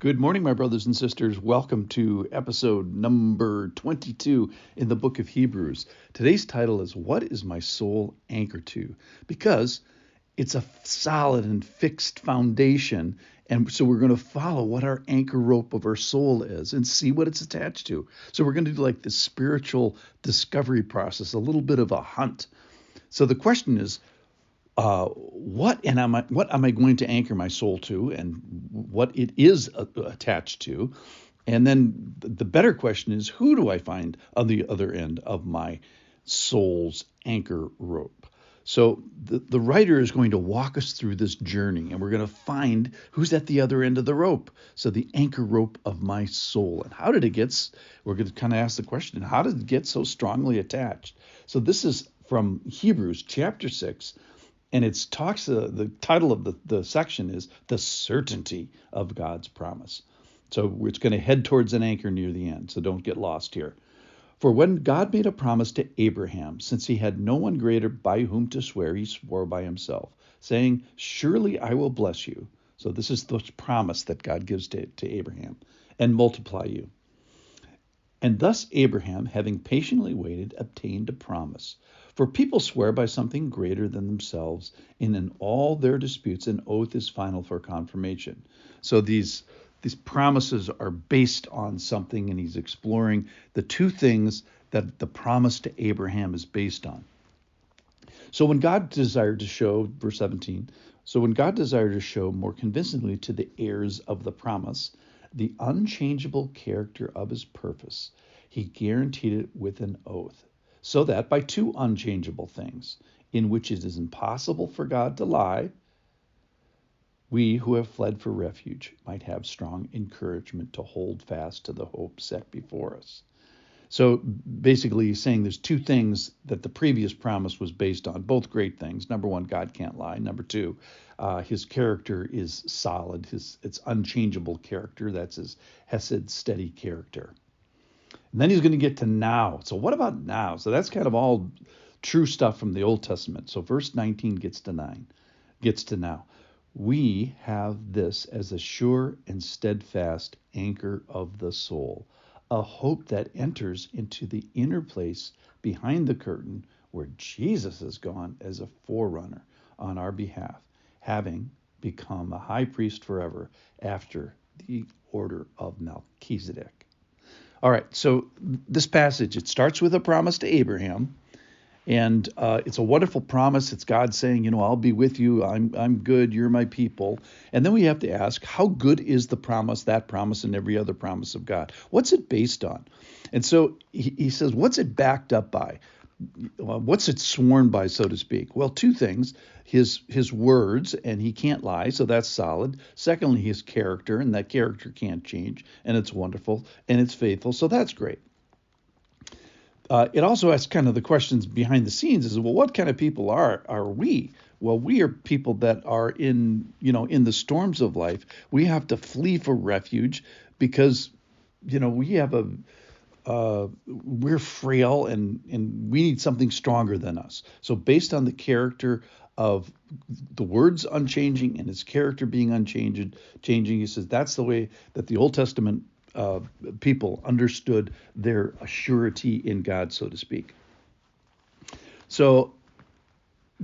Good morning, my brothers and sisters. Welcome to episode number 22 in the book of Hebrews. Today's title is What is My Soul Anchored to? Because it's a solid and fixed foundation. And so we're going to follow what our anchor rope of our soul is and see what it's attached to. So we're going to do like this spiritual discovery process, a little bit of a hunt. So the question is, what am I going to anchor my soul to, and what it is attached to? And then the better question is, who do I find on the other end of my soul's anchor rope? So the writer is going to walk us through this journey, and we're going to find who's at the other end of the rope. So the anchor rope of my soul. And how did it get, we're going to kind of ask the question, how did it get so strongly attached? So this is from Hebrews chapter 6. And it talks, the title of the section is The Certainty of God's Promise. So it's going to head towards an anchor near the end, so don't get lost here. For when God made a promise to Abraham, since he had no one greater by whom to swear, he swore by himself, saying, surely I will bless you. So this is the promise that God gives to Abraham, and multiply you. And thus Abraham, having patiently waited, obtained a promise. For people swear by something greater than themselves, and in all their disputes an oath is final for confirmation. So these promises are based on something, and he's exploring the two things that the promise to Abraham is based on. So when God desired to show, verse 17, so when God desired to show more convincingly to the heirs of the promise the unchangeable character of his purpose, he guaranteed it with an oath, so that by two unchangeable things, in which it is impossible for God to lie, we who have fled for refuge might have strong encouragement to hold fast to the hope set before us. So basically he's saying there's two things that the previous promise was based on, both great things. Number one, God can't lie. Number two, his character is solid. It's unchangeable character. That's his Hesed, steady character. And then he's going to get to now. So what about now? So that's kind of all true stuff from the Old Testament. So verse 19 gets to now. We have this as a sure and steadfast anchor of the soul, a hope that enters into the inner place behind the curtain where Jesus has gone as a forerunner on our behalf, having become a high priest forever after the order of Melchizedek. All right, so this passage, it starts with a promise to Abraham, and it's a wonderful promise. It's God saying, I'll be with you. I'm good. You're my people. And then we have to ask, how good is the promise, that promise, and every other promise of God? What's it based on? And so he says, what's it backed up by? What's it sworn by, so to speak? Well, two things. His words, and he can't lie, so that's solid. Secondly, his character, and that character can't change, and it's wonderful, and it's faithful, so that's great. It also asks kind of the questions behind the scenes is, well, what kind of people are we? Well, we are people that are in the storms of life. We have to flee for refuge because, we have we're frail and we need something stronger than us. So based on the character of the words unchanging and his character being changing, he says that's the way that the Old Testament people understood their surety in God, so to speak. So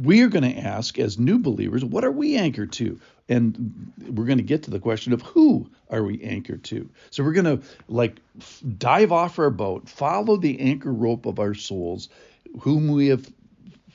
we are going to ask, as new believers, what are we anchored to? And we're going to get to the question of who are we anchored to? So we're going to dive off our boat, follow the anchor rope of our souls, whom we have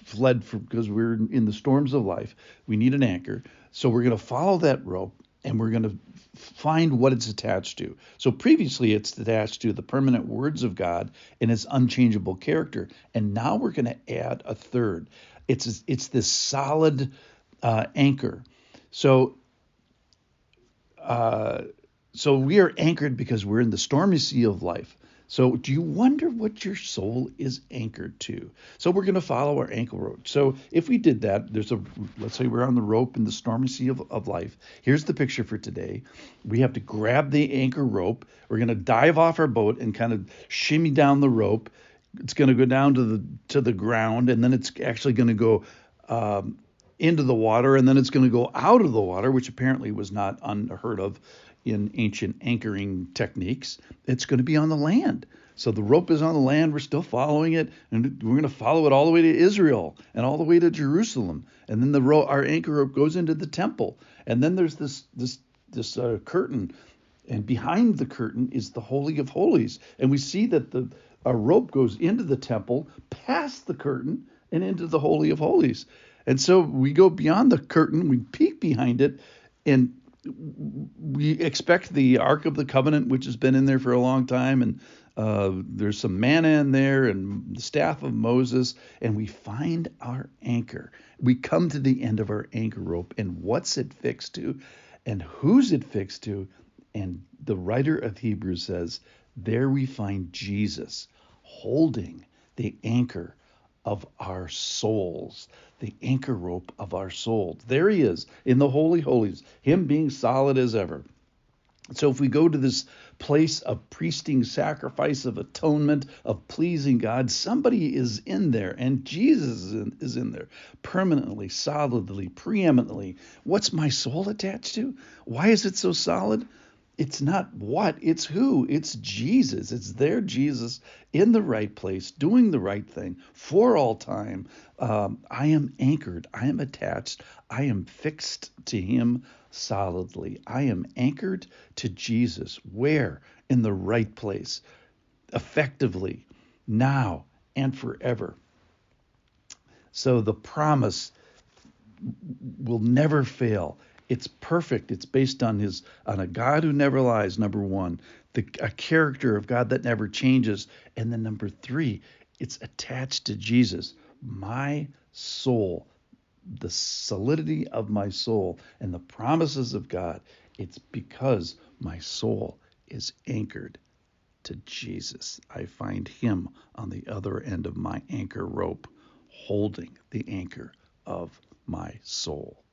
fled from because we're in the storms of life. We need an anchor. So we're going to follow that rope, and we're going to find what it's attached to. So previously it's attached to the permanent words of God and his unchangeable character. And now we're going to add a third. It's this solid anchor. So we are anchored because we're in the stormy sea of life. So do you wonder what your soul is anchored to? So we're going to follow our anchor rope. So if we did that, let's say we're on the rope in the stormy sea of life. Here's the picture for today. We have to grab the anchor rope. We're going to dive off our boat and kind of shimmy down the rope. It's going to go down to the ground, and then it's actually going to go into the water, and then it's going to go out of the water, which apparently was not unheard of in ancient anchoring techniques. It's going to be on the land. So the rope is on the land. We're still following it, and we're going to follow it all the way to Israel and all the way to Jerusalem. And then our anchor rope goes into the temple. And then there's this curtain, and behind the curtain is the Holy of Holies. And we see that our rope goes into the temple, past the curtain, and into the Holy of Holies. And so we go beyond the curtain, we peek behind it, and we expect the Ark of the Covenant, which has been in there for a long time, and there's some manna in there and the staff of Moses, and we find our anchor. We come to the end of our anchor rope, and what's it fixed to, and who's it fixed to? And the writer of Hebrews says, there we find Jesus holding the anchor of our souls, the anchor rope of our souls. There he is in the Holy Holies, him being solid as ever. So if we go to this place of priesting sacrifice, of atonement, of pleasing God, somebody is in there, and Jesus is in there permanently, solidly, preeminently. What's my soul attached to? Why is it so solid? It's not what, it's who. It's Jesus. It's their Jesus in the right place, doing the right thing for all time. I am anchored. I am attached. I am fixed to him solidly. I am anchored to Jesus. Where? In the right place, effectively, now and forever. So the promise will never fail. It's perfect. It's based on a God who never lies, number one, a character of God that never changes, and then number three, it's attached to Jesus. My soul, the solidity of my soul and the promises of God, it's because my soul is anchored to Jesus. I find him on the other end of my anchor rope, holding the anchor of my soul.